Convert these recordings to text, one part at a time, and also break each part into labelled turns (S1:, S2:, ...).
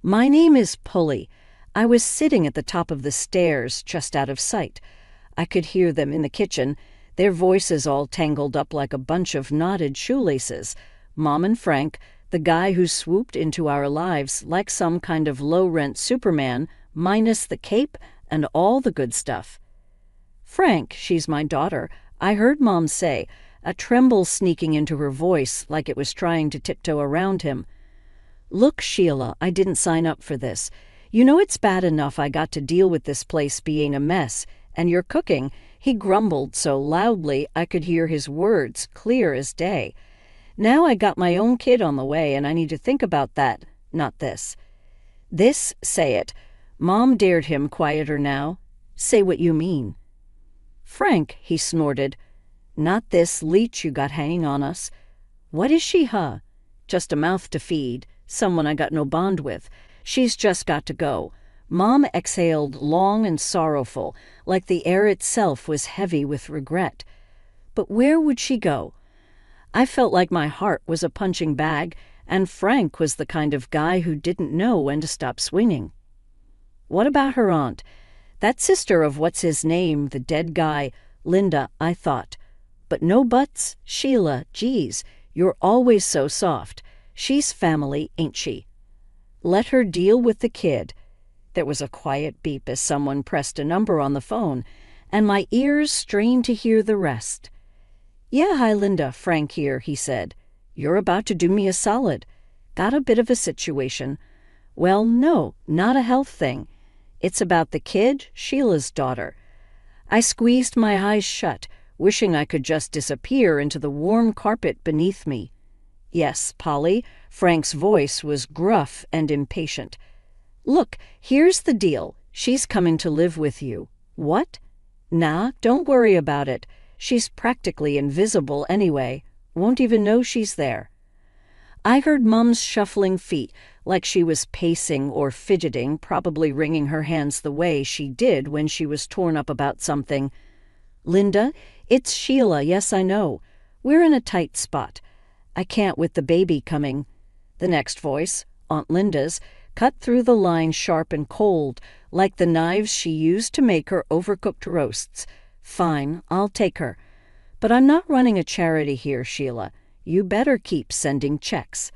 S1: My name is Pulley. I was sitting at the top of the stairs, just out of sight. I could hear them in the kitchen, their voices all tangled up like a bunch of knotted shoelaces. Mom and Frank, the guy who swooped into our lives like some kind of low-rent Superman, minus the cape and all the good stuff. "Frank, she's my daughter," I heard Mom say, a tremble sneaking into her voice like it was trying to tiptoe around him. "Look, Sheila, I didn't sign up for this. You know it's bad enough I got to deal with this place being a mess, and your cooking," he grumbled so loudly I could hear his words clear as day. "Now I got my own kid on the way, and I need to think about that, not this." "This, say it." Mom dared him quieter now. "Say what you mean." "Frank," he snorted. "Not this leech you got hanging on us." "What is she, huh?" "Just a mouth to feed. Someone I got no bond with. She's just got to go." Mom exhaled long and sorrowful, like the air itself was heavy with regret. But where would she go? I felt like my heart was a punching bag, and Frank was the kind of guy who didn't know when to stop swinging. What about her aunt? That sister of what's-his-name, the dead guy, Linda, I thought. But no buts. Sheila, geez, you're always so soft. She's family, ain't she? Let her deal with the kid. There was a quiet beep as someone pressed a number on the phone, and my ears strained to hear the rest. "Yeah, hi, Linda, Frank here," he said. "You're about to do me a solid. Got a bit of a situation." "Well, no, not a health thing. It's about the kid, Sheila's daughter." I squeezed my eyes shut, wishing I could just disappear into the warm carpet beneath me. "Yes, Polly." Frank's voice was gruff and impatient. "Look, here's the deal. She's coming to live with you." "What?" "Nah, don't worry about it. She's practically invisible anyway. Won't even know she's there." I heard Mom's shuffling feet, like she was pacing or fidgeting, probably wringing her hands the way she did when she was torn up about something. "Linda, it's Sheila, yes, I know. We're in a tight spot. I can't with the baby coming." The next voice, Aunt Linda's, cut through the line sharp and cold, like the knives she used to make her overcooked roasts. "Fine, I'll take her. But I'm not running a charity here, Sheila. You better keep sending checks."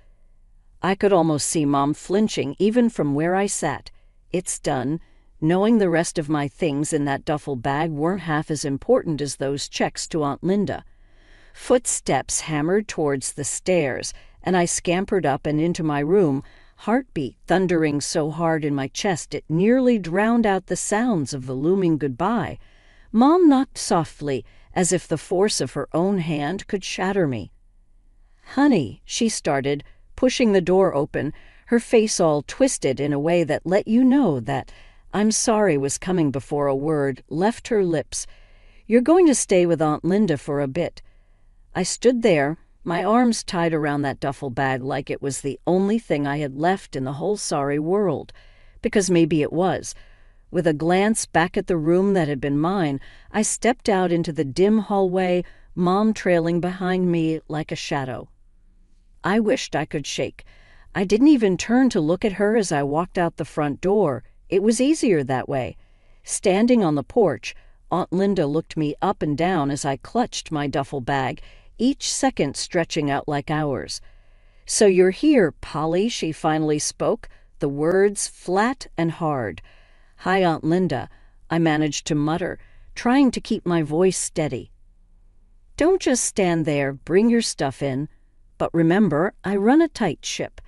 S1: I could almost see Mom flinching even from where I sat. It's done. Knowing the rest of my things in that duffel bag weren't half as important as those checks to Aunt Linda. Footsteps hammered towards the stairs, and I scampered up and into my room, heartbeat thundering so hard in my chest it nearly drowned out the sounds of the looming goodbye. Mom knocked softly, as if the force of her own hand could shatter me. "Honey," she started, pushing the door open, her face all twisted in a way that let you know that "I'm sorry" was coming before a word left her lips. "You're going to stay with Aunt Linda for a bit." I stood there, my arms tied around that duffel bag like it was the only thing I had left in the whole sorry world, because maybe it was. With a glance back at the room that had been mine, I stepped out into the dim hallway, Mom trailing behind me like a shadow. I wished I could shake. I didn't even turn to look at her as I walked out the front door. It was easier that way. Standing on the porch, Aunt Linda looked me up and down as I clutched my duffel bag, each second stretching out like hours. "So you're here, Polly," she finally spoke, the words flat and hard. "Hi, Aunt Linda," I managed to mutter, trying to keep my voice steady. "Don't just stand there, bring your stuff in. But remember, I run a tight ship.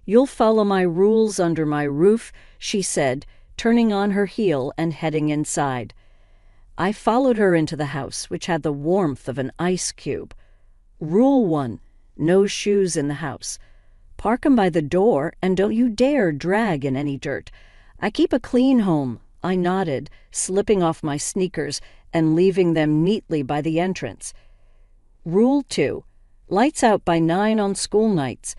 S1: You'll follow my rules under my roof," she said, turning on her heel and heading inside. I followed her into the house, which had the warmth of an ice cube. Rule 1, no shoes in the house. Park 'em by the door, and don't you dare drag in any dirt. I keep a clean home, I nodded, slipping off my sneakers and leaving them neatly by the entrance. Rule 2, lights out by 9 on school nights.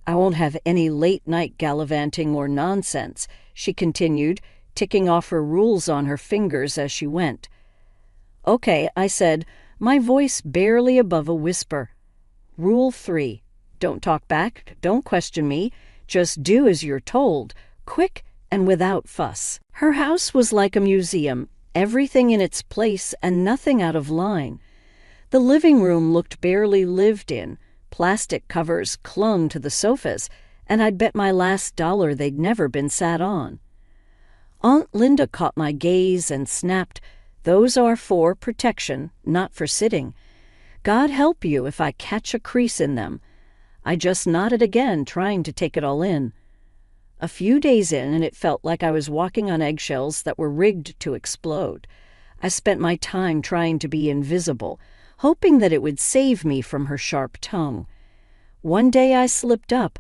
S1: I won't have any late-night gallivanting or nonsense, she continued, ticking off her rules on her fingers as she went. "Okay," I said, my voice barely above a whisper. Rule 3, don't talk back, don't question me, just do as you're told. quick and without fuss. Her house was like a museum, everything in its place and nothing out of line. The living room looked barely lived in. Plastic covers clung to the sofas, and I'd bet my last dollar they'd never been sat on. Aunt Linda caught my gaze and snapped, "Those are for protection, not for sitting. God help you if I catch a crease in them." I just nodded again, trying to take it all in. A few days in, and it felt like I was walking on eggshells that were rigged to explode. I spent my time trying to be invisible, hoping that it would save me from her sharp tongue. One day I slipped up.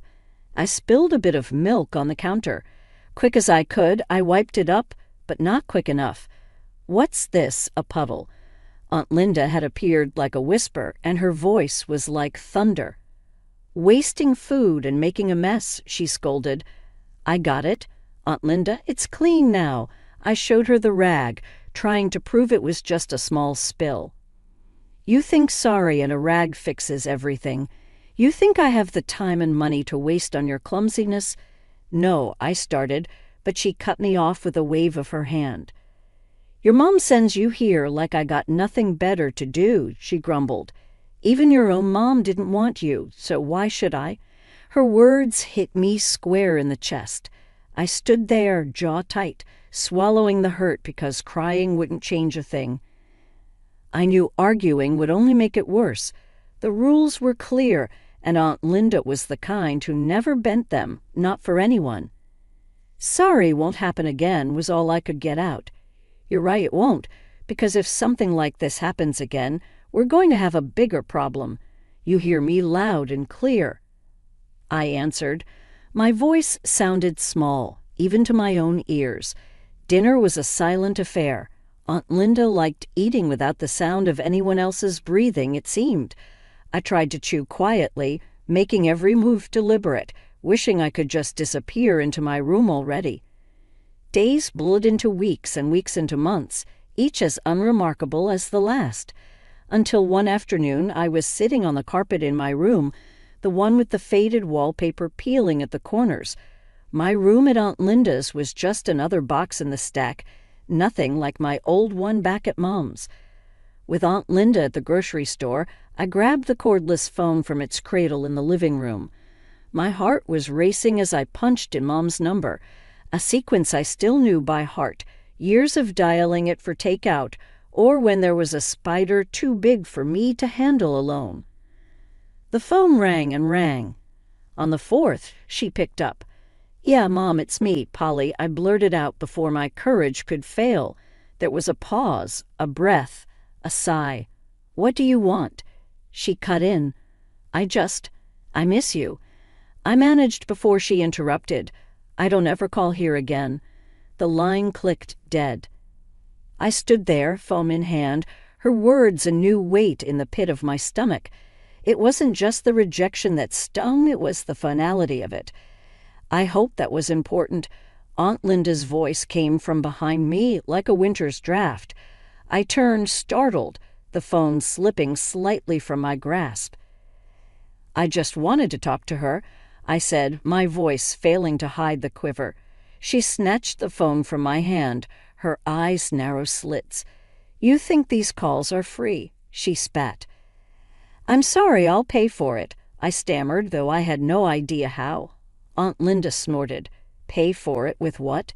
S1: I spilled a bit of milk on the counter. Quick as I could, I wiped it up, but not quick enough. "What's this?" A puddle. Aunt Linda had appeared like a whisper, and her voice was like thunder. "Wasting food and making a mess," she scolded. "I got it. Aunt Linda, it's clean now." I showed her the rag, trying to prove it was just a small spill. "You think sorry and a rag fixes everything. You think I have the time and money to waste on your clumsiness?" "No," I started, but she cut me off with a wave of her hand. "Your mom sends you here like I got nothing better to do," she grumbled. "Even your own mom didn't want you, so why should I?" Her words hit me square in the chest. I stood there, jaw tight, swallowing the hurt because crying wouldn't change a thing. I knew arguing would only make it worse. The rules were clear, and Aunt Linda was the kind who never bent them, not for anyone. "Sorry won't happen again," was all I could get out. "You're right, it won't, because if something like this happens again, we're going to have a bigger problem. You hear me loud and clear." I answered. My voice sounded small, even to my own ears. Dinner was a silent affair. Aunt Linda liked eating without the sound of anyone else's breathing, it seemed. I tried to chew quietly, making every move deliberate, wishing I could just disappear into my room already. Days bled into weeks and weeks into months, each as unremarkable as the last, until one afternoon I was sitting on the carpet in my room, the one with the faded wallpaper peeling at the corners. My room at Aunt Linda's was just another box in the stack, nothing like my old one back at Mom's. With Aunt Linda at the grocery store, I grabbed the cordless phone from its cradle in the living room. My heart was racing as I punched in Mom's number, a sequence I still knew by heart, years of dialing it for takeout, or when there was a spider too big for me to handle alone. The phone rang and rang. On the fourth, she picked up. "Yeah, Mom, it's me, Polly," I blurted out before my courage could fail. There was a pause, a breath, a sigh. "What do you want?" She cut in. I miss you." I managed before she interrupted. "I don't ever call here again." The line clicked dead. I stood there, foam in hand, her words a new weight in the pit of my stomach. It wasn't just the rejection that stung, it was the finality of it. I hoped that was important. Aunt Linda's voice came from behind me like a winter's draft. I turned, startled, the phone slipping slightly from my grasp. "I just wanted to talk to her," I said, my voice failing to hide the quiver. She snatched the phone from my hand, her eyes narrow slits. "You think these calls are free," she spat. "I'm sorry, I'll pay for it," I stammered, though I had no idea how. Aunt Linda snorted. "Pay for it with what?"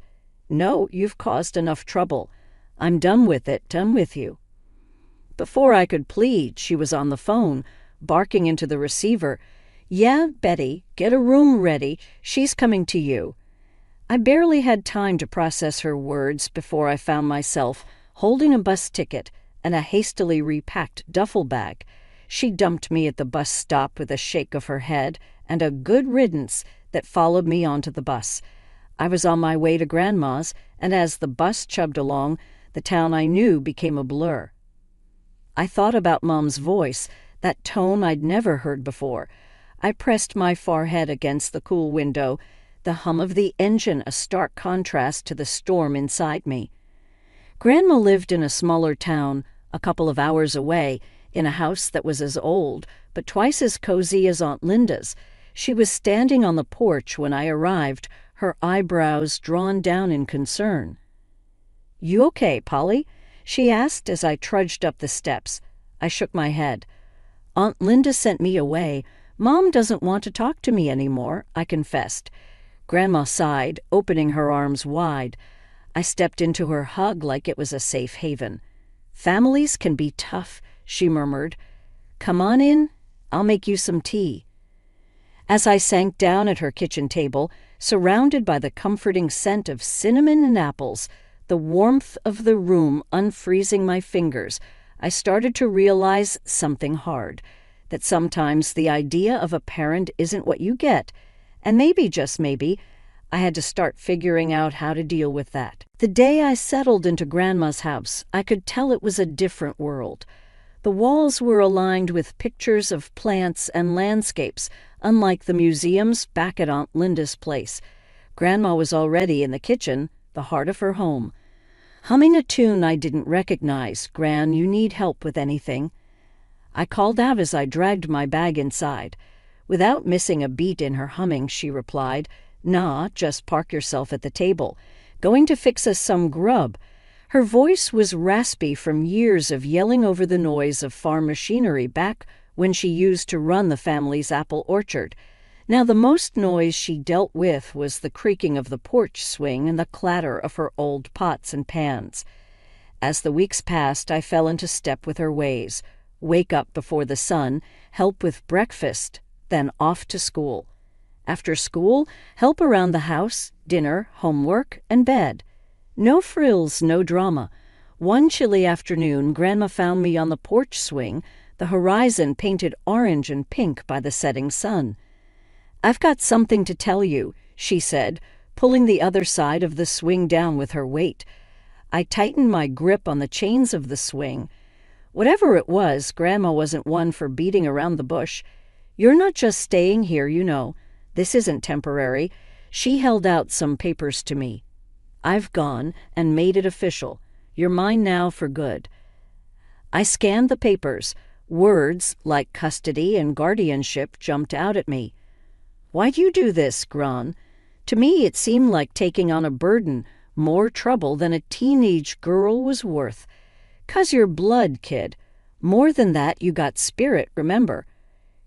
S1: "No, you've caused enough trouble. I'm done with it, done with you." Before I could plead, she was on the phone, barking into the receiver. "Yeah, Betty, get a room ready. She's coming to you." I barely had time to process her words before I found myself holding a bus ticket and a hastily repacked duffel bag. She dumped me at the bus stop with a shake of her head and a good riddance that followed me onto the bus. I was on my way to Grandma's, and as the bus chugged along, the town I knew became a blur. I thought about Mom's voice, that tone I'd never heard before. I pressed my forehead against the cool window, the hum of the engine a stark contrast to the storm inside me. Grandma lived in a smaller town, a couple of hours away, in a house that was as old, but twice as cozy as Aunt Linda's. She was standing on the porch when I arrived, her eyebrows drawn down in concern. "You okay, Polly?" she asked as I trudged up the steps. I shook my head. "Aunt Linda sent me away. Mom doesn't want to talk to me anymore," I confessed. Grandma sighed, opening her arms wide. I stepped into her hug like it was a safe haven. "Families can be tough," she murmured. "Come on in. I'll make you some tea." As I sank down at her kitchen table, surrounded by the comforting scent of cinnamon and apples, the warmth of the room unfreezing my fingers, I started to realize something hard, that sometimes the idea of a parent isn't what you get, and maybe, just maybe, I had to start figuring out how to deal with that. The day I settled into Grandma's house, I could tell it was a different world. The walls were aligned with pictures of plants and landscapes, unlike the museums back at Aunt Linda's place. Grandma was already in the kitchen, the heart of her home. Humming a tune I didn't recognize. "Gran, you need help with anything?" I called out as I dragged my bag inside. Without missing a beat in her humming, she replied, "Nah, just park yourself at the table. Going to fix us some grub." Her voice was raspy from years of yelling over the noise of farm machinery back when she used to run the family's apple orchard. Now the most noise she dealt with was the creaking of the porch swing and the clatter of her old pots and pans. As the weeks passed, I fell into step with her ways. Wake up before the sun, help with breakfast, then off to school. After school, help around the house, dinner, homework, and bed. No frills, no drama. One chilly afternoon, Grandma found me on the porch swing, the horizon painted orange and pink by the setting sun. "I've got something to tell you," she said, pulling the other side of the swing down with her weight. I tightened my grip on the chains of the swing. Whatever it was, Grandma wasn't one for beating around the bush. "You're not just staying here, you know. This isn't temporary." She held out some papers to me. "I've gone and made it official. You're mine now for good." I scanned the papers. Words like custody and guardianship jumped out at me. "Why'd you do this, Gran?" To me it seemed like taking on a burden, more trouble than a teenage girl was worth. "'Cause you're blood, kid. More than that, you got spirit, remember."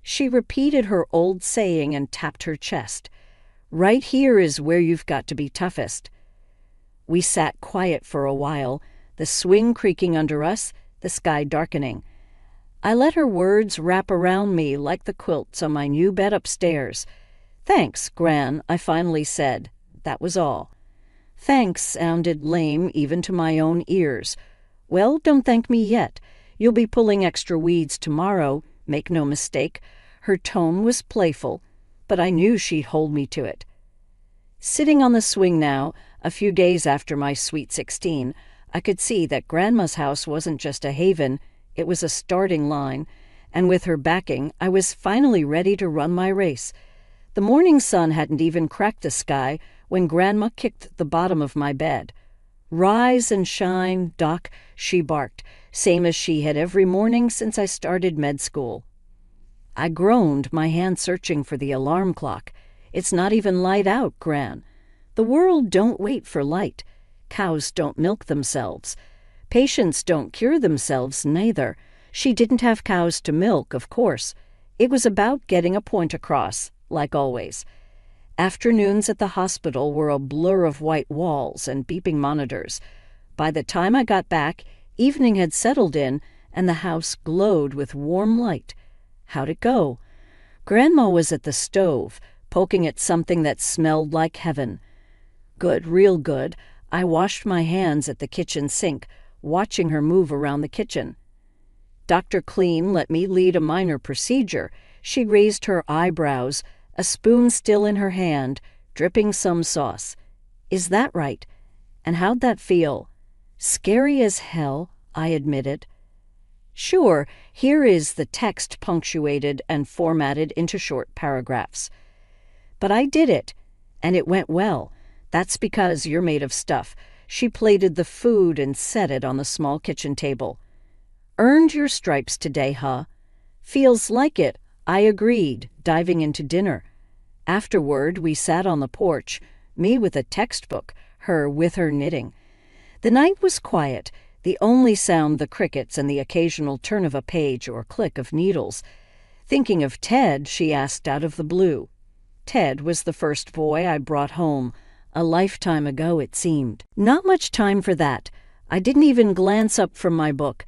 S1: She repeated her old saying and tapped her chest. "Right here is where you've got to be toughest." We sat quiet for a while, the swing creaking under us, the sky darkening. I let her words wrap around me like the quilts on my new bed upstairs. "Thanks, Gran," I finally said. That was all. Thanks sounded lame even to my own ears. "Well, don't thank me yet. You'll be pulling extra weeds tomorrow, make no mistake." Her tone was playful, but I knew she'd hold me to it. Sitting on the swing now, a few days after my sweet 16, I could see that Grandma's house wasn't just a haven, it was a starting line, and with her backing, I was finally ready to run my race. The morning sun hadn't even cracked the sky when Grandma kicked the bottom of my bed. "Rise and shine, Doc," she barked, same as she had every morning since I started med school. I groaned, my hand searching for the alarm clock. "It's not even light out, Gran." The world don't wait for light. Cows don't milk themselves. Patients don't cure themselves, neither. She didn't have cows to milk, of course. It was about getting a point across, like always. Afternoons at the hospital were a blur of white walls and beeping monitors. By the time I got back, evening had settled in, and the house glowed with warm light. How'd it go? Grandma was at the stove, poking at something that smelled like heaven. Good, real good. I washed my hands at the kitchen sink, watching her move around the kitchen. Dr. Clean let me lead a minor procedure. She raised her eyebrows, a spoon still in her hand, dripping some sauce. "Is that right? And how'd that feel?" "Scary as hell," I admitted. "Sure, here is the text punctuated and formatted into short paragraphs. But I did it, and it went well. That's because you're made of stuff." She plated the food and set it on the small kitchen table. "Earned your stripes today, huh?" "Feels like it," I agreed, diving into dinner. Afterward, we sat on the porch, me with a textbook, her with her knitting. The night was quiet, the only sound the crickets and the occasional turn of a page or click of needles. Thinking of Ted, she asked out of the blue. Ted was the first boy I brought home, a lifetime ago it seemed. Not much time for that. I didn't even glance up from my book.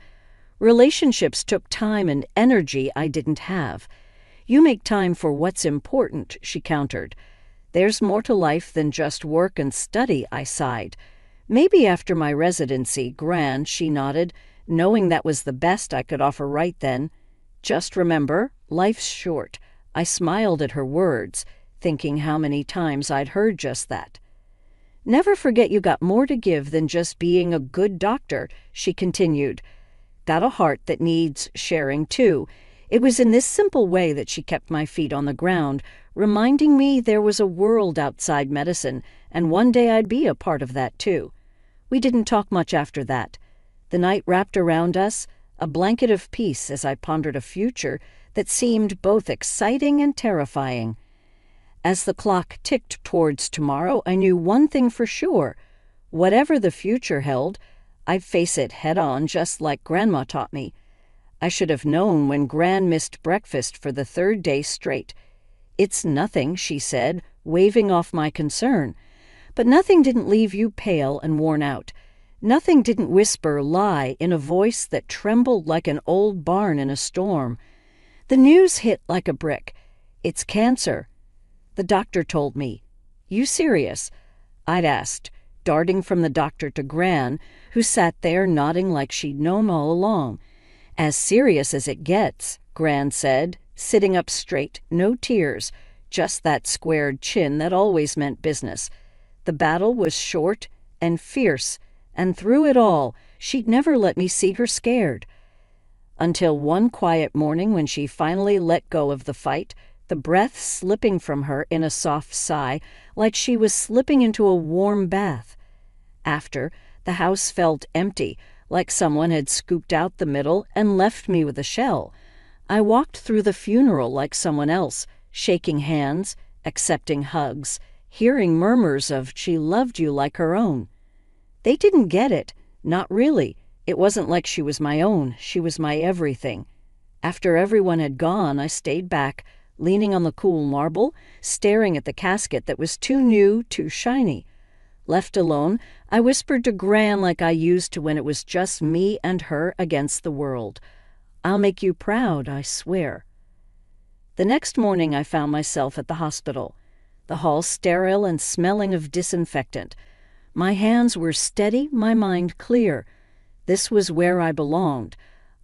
S1: Relationships took time and energy I didn't have. You make time for what's important, she countered. There's more to life than just work and study, I sighed. Maybe after my residency, Gran, she nodded, knowing that was the best I could offer right then. Just remember, life's short. I smiled at her words, thinking how many times I'd heard just that. Never forget you got more to give than just being a good doctor, she continued. Got a heart that needs sharing too. It was in this simple way that she kept my feet on the ground, reminding me there was a world outside medicine, and one day I'd be a part of that too. We didn't talk much after that. The night wrapped around us, a blanket of peace as I pondered a future that seemed both exciting and terrifying. As the clock ticked towards tomorrow, I knew one thing for sure. Whatever the future held, I'd face it head-on just like Grandma taught me. I should have known when Gran missed breakfast for the third day straight. It's nothing, she said, waving off my concern. But nothing didn't leave you pale and worn out. Nothing didn't whisper lie in a voice that trembled like an old barn in a storm. The news hit like a brick. It's cancer. The doctor told me. You serious? I'd asked, darting from the doctor to Gran, who sat there nodding like she'd known all along. As serious as it gets, Gran said, sitting up straight, no tears, just that squared chin that always meant business. The battle was short and fierce, and through it all, she'd never let me see her scared. Until one quiet morning when she finally let go of the fight, the breath slipping from her in a soft sigh, like she was slipping into a warm bath. After, the house felt empty, like someone had scooped out the middle and left me with a shell. I walked through the funeral like someone else, shaking hands, accepting hugs, hearing murmurs of "she loved you like her own." They didn't get it, not really. It wasn't like she was my own, she was my everything. After everyone had gone, I stayed back, leaning on the cool marble, staring at the casket that was too new, too shiny. Left alone, I whispered to Gran like I used to when it was just me and her against the world. I'll make you proud, I swear. The next morning I found myself at the hospital, the hall sterile and smelling of disinfectant. My hands were steady, my mind clear. This was where I belonged.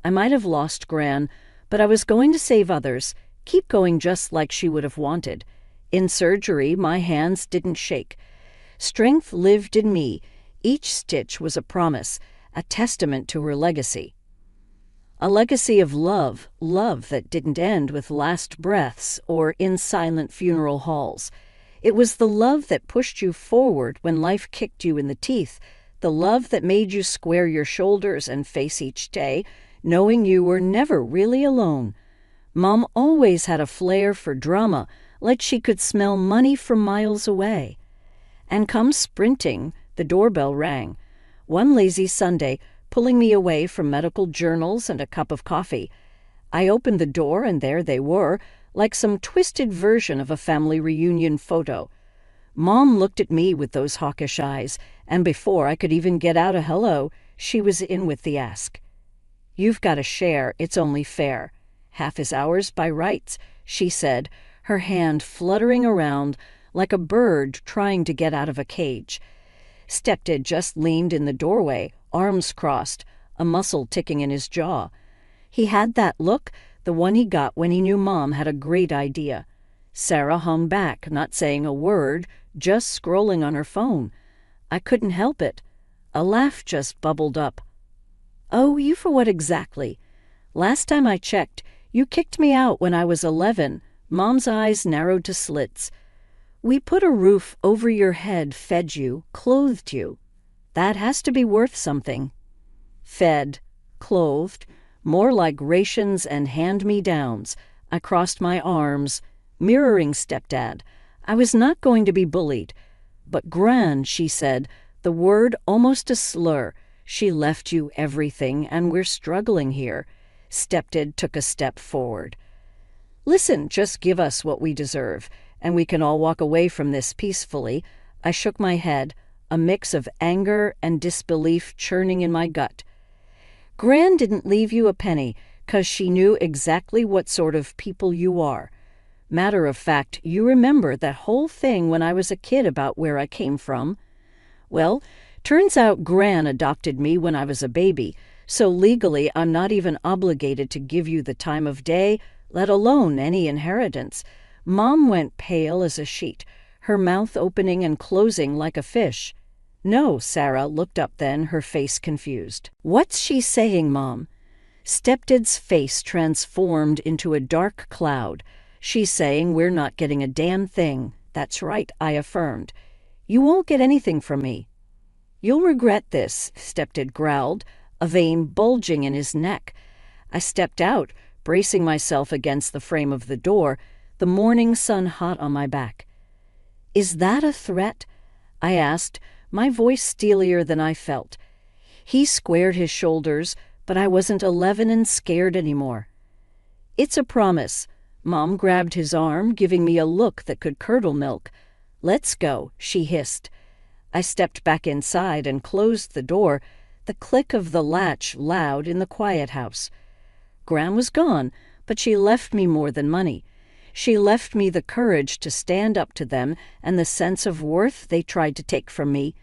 S1: I might have lost Gran, but I was going to save others, keep going just like she would have wanted. In surgery, my hands didn't shake. Strength lived in me. Each stitch was a promise, a testament to her legacy. A legacy of love, love that didn't end with last breaths or in silent funeral halls. It was the love that pushed you forward when life kicked you in the teeth, the love that made you square your shoulders and face each day, knowing you were never really alone. Mom always had a flair for drama, like she could smell money from miles away. And come sprinting, the doorbell rang. One lazy Sunday, pulling me away from medical journals and a cup of coffee. I opened the door, and there they were, like some twisted version of a family reunion photo. Mom looked at me with those hawkish eyes, and before I could even get out a hello, she was in with the ask. "You've got to share, it's only fair. Half is ours by rights," she said, her hand fluttering around like a bird trying to get out of a cage. Stepdad just leaned in the doorway, arms crossed, a muscle ticking in his jaw. He had that look, the one he got when he knew Mom had a great idea. Sarah hung back, not saying a word, just scrolling on her phone. I couldn't help it. A laugh just bubbled up. "Oh, you for what exactly? Last time I checked, you kicked me out when I was 11. Mom's eyes narrowed to slits. "We put a roof over your head, fed you, clothed you. That has to be worth something." Fed, clothed, more like rations and hand-me-downs. I crossed my arms, mirroring Stepdad. I was not going to be bullied. But Gran, she said, the word almost a slur. She left you everything, and we're struggling here. Stepdad took a step forward. Listen, just give us what we deserve, and we can all walk away from this peacefully. I shook my head, a mix of anger and disbelief churning in my gut. Gran didn't leave you a penny, 'cause she knew exactly what sort of people you are. Matter of fact, you remember that whole thing when I was a kid about where I came from? Well, turns out Gran adopted me when I was a baby, so legally I'm not even obligated to give you the time of day, let alone any inheritance. Mom went pale as a sheet, her mouth opening and closing like a fish. No, Sarah looked up then, her face confused. What's she saying, Mom? Stepdad's face transformed into a dark cloud. She's saying we're not getting a damn thing. That's right, I affirmed. You won't get anything from me. You'll regret this, Stepdad growled, a vein bulging in his neck. I stepped out, bracing myself against the frame of the door, the morning sun hot on my back. Is that a threat? I asked, my voice steelier than I felt. He squared his shoulders, but I wasn't 11 and scared anymore. It's a promise. Mom grabbed his arm, giving me a look that could curdle milk. Let's go, she hissed. I stepped back inside and closed the door, the click of the latch loud in the quiet house. Gran was gone, but she left me more than money. She left me the courage to stand up to them and the sense of worth they tried to take from me.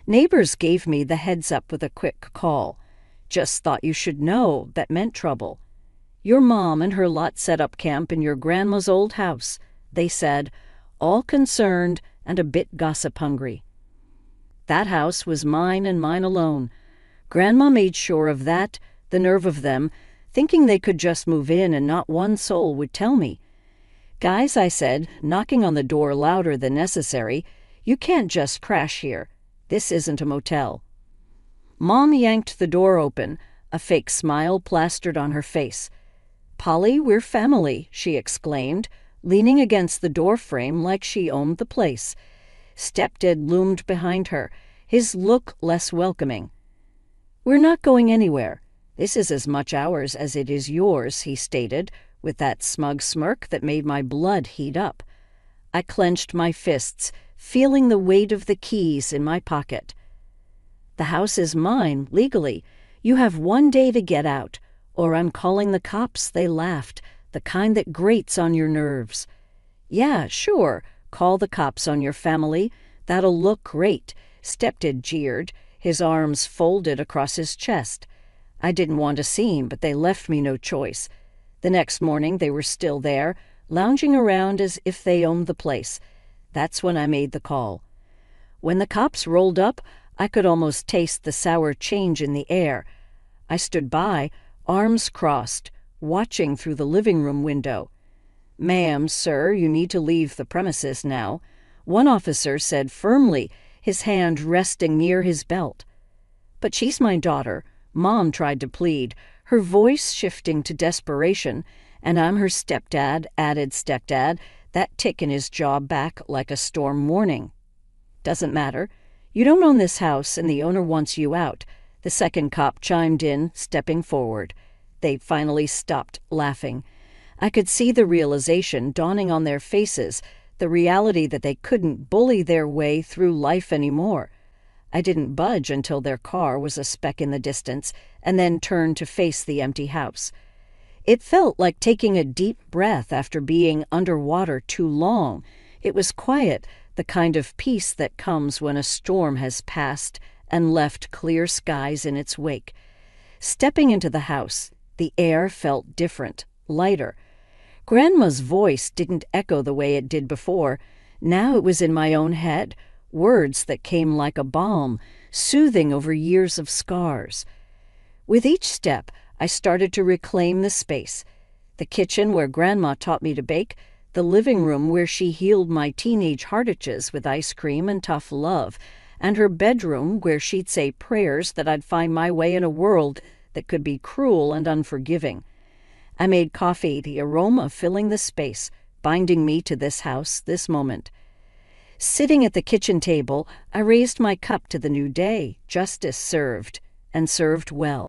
S1: Neighbors gave me the heads up with a quick call. Just thought you should know, that meant trouble. Your mom and her lot set up camp in your grandma's old house, they said, all concerned and a bit gossip-hungry. That house was mine and mine alone. Grandma made sure of that, the nerve of them, thinking they could just move in and not one soul would tell me. Guys, I said, knocking on the door louder than necessary, you can't just crash here. This isn't a motel. Mom yanked the door open, a fake smile plastered on her face. Polly, we're family, she exclaimed, leaning against the doorframe like she owned the place. Stepdad loomed behind her, his look less welcoming. We're not going anywhere. This is as much ours as it is yours, he stated, with that smug smirk that made my blood heat up. I clenched my fists, feeling the weight of the keys in my pocket. The house is mine, legally. You have 1 day to get out, or I'm calling the cops, they laughed, the kind that grates on your nerves. Yeah, sure, call the cops on your family. That'll look great, Stepdad jeered, his arms folded across his chest. I didn't want a scene, but they left me no choice. The next morning they were still there, lounging around as if they owned the place. That's when I made the call. When the cops rolled up, I could almost taste the sour change in the air. I stood by, arms crossed, watching through the living room window. Ma'am, sir, you need to leave the premises now, one officer said firmly, his hand resting near his belt. But she's my daughter, Mom tried to plead, her voice shifting to desperation, and I'm her stepdad, added Stepdad, that tick in his jaw back like a storm warning. Doesn't matter. You don't own this house, and the owner wants you out, the second cop chimed in, stepping forward. They finally stopped laughing. I could see the realization dawning on their faces, the reality that they couldn't bully their way through life anymore. I didn't budge until their car was a speck in the distance, and then turned to face the empty house. It felt like taking a deep breath after being underwater too long. It was quiet, the kind of peace that comes when a storm has passed and left clear skies in its wake. Stepping into the house, the air felt different, lighter. Grandma's voice didn't echo the way it did before. Now it was in my own head, words that came like a balm, soothing over years of scars. With each step, I started to reclaim the space. The kitchen where Grandma taught me to bake, the living room where she healed my teenage heart itches with ice cream and tough love, and her bedroom where she'd say prayers that I'd find my way in a world that could be cruel and unforgiving. I made coffee, the aroma filling the space, binding me to this house, this moment. Sitting at the kitchen table, I raised my cup to the new day. Justice served, and served well.